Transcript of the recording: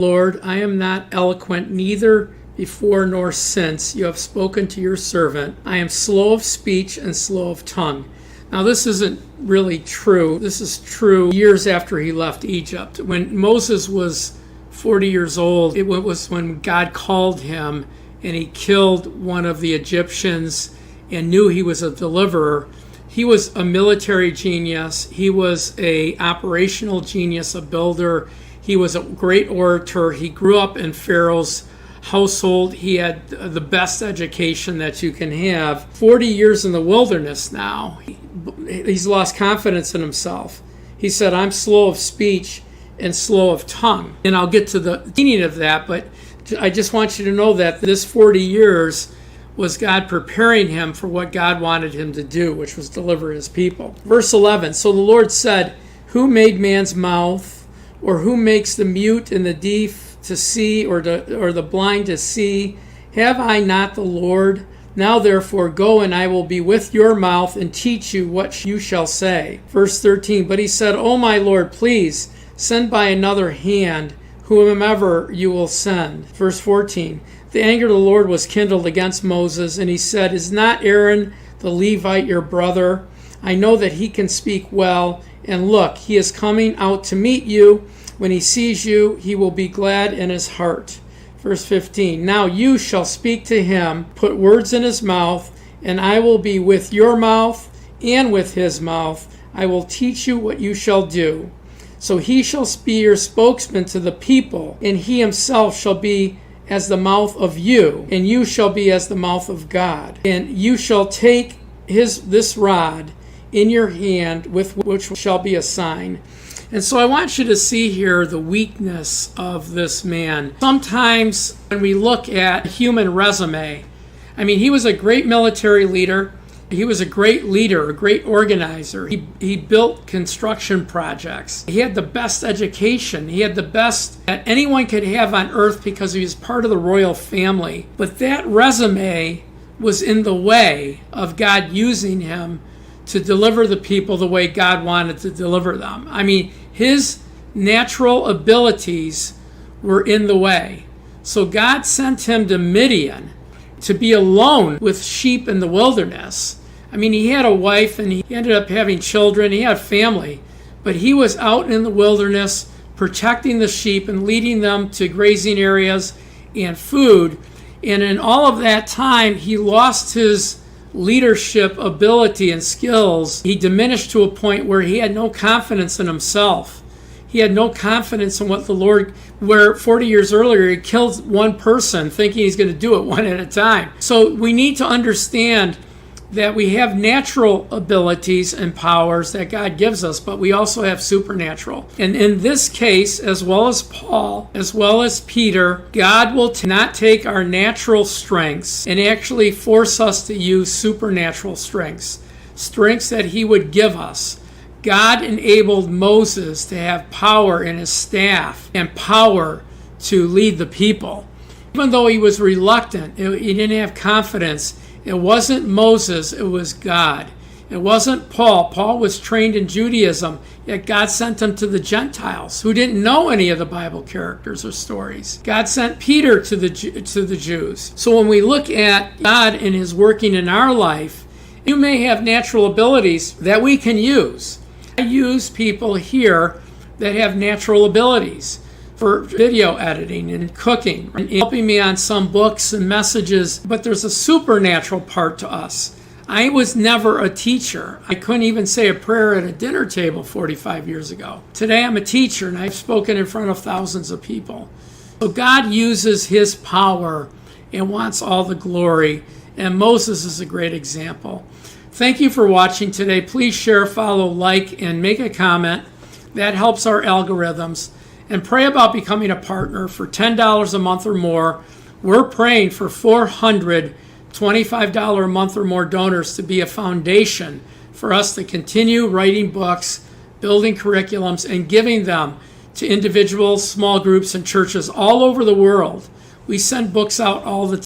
Lord, I am not eloquent, neither before nor since you have spoken to your servant. I am slow of speech and slow of tongue. Now, this isn't really true. This is true years after he left Egypt. When Moses was 40 years old, it was when God called him and he killed one of the Egyptians and knew he was a deliverer. He was a military genius. He was an operational genius, a builder. He was a great orator. He grew up in Pharaoh's household. He had the best education that you can have. 40 years in the wilderness now. He's lost confidence in himself. He said, I'm slow of speech and slow of tongue. And I'll get to the meaning of that, but I just want you to know that this 40 years was God preparing him for what God wanted him to do, which was deliver his people. Verse 11, so the Lord said, who made man's mouth? Or who makes the mute and the deaf to see, or the blind to see? Have I not the Lord? Now therefore go, and I will be with your mouth and teach you what you shall say. Verse 13, but he said, O my Lord, please send by another hand whomever you will send. Verse 14, the anger of the Lord was kindled against Moses, and he said, is not Aaron the Levite your brother? I know that he can speak well. And look, he is coming out to meet you. When he sees you, he will be glad in his heart. Verse 15, now you shall speak to him, put words in his mouth, and I will be with your mouth and with his mouth. I will teach you what you shall do. So he shall be your spokesman to the people, and he himself shall be as the mouth of you, and you shall be as the mouth of God. And you shall take this rod in your hand, with which shall be a sign. And so I want you to see here the weakness of this man. Sometimes when we look at a human resume, I mean, he was a great military leader. He was a great leader, a great organizer. He built construction projects. He had the best education. He had the best that anyone could have on earth because he was part of the royal family. But that resume was in the way of God using him to deliver the people the way God wanted to deliver them. I mean, his natural abilities were in the way. So God sent him to Midian to be alone with sheep in the wilderness. I mean, he had a wife and he ended up having children. He had family, but he was out in the wilderness protecting the sheep and leading them to grazing areas and food. And in all of that time, he lost his leadership ability and skills. He diminished to a point where he had no confidence in himself. He had no confidence in what the Lord, where 40 years earlier he killed one person thinking he's going to do it one at a time. So we need to understand that we have natural abilities and powers that God gives us, but we also have supernatural. And in this case, as well as Paul, as well as Peter, God will not take our natural strengths and actually force us to use supernatural strengths that he would give us. God enabled Moses to have power in his staff and power to lead the people. Even though he was reluctant, he didn't have confidence. It wasn't Moses, it was God. It wasn't Paul. Paul was trained in Judaism, yet God sent him to the Gentiles who didn't know any of the Bible characters or stories. God sent Peter to the Jews. So when we look at God and his working in our life, you may have natural abilities that we can use. I use people here that have natural abilities for video editing and cooking and helping me on some books and messages, but there's a supernatural part to us. I was never a teacher. I couldn't even say a prayer at a dinner table 45 years ago. Today I'm a teacher and I've spoken in front of thousands of people. So God uses his power and wants all the glory, and Moses is a great example. Thank you for watching today. Please share, follow, like, and make a comment. That helps our algorithms. And pray about becoming a partner for $10 a month or more. We're praying for 400 $25 a month or more donors to be a foundation for us to continue writing books, building curriculums, and giving them to individuals, small groups, and churches all over the world. We send books out all the time.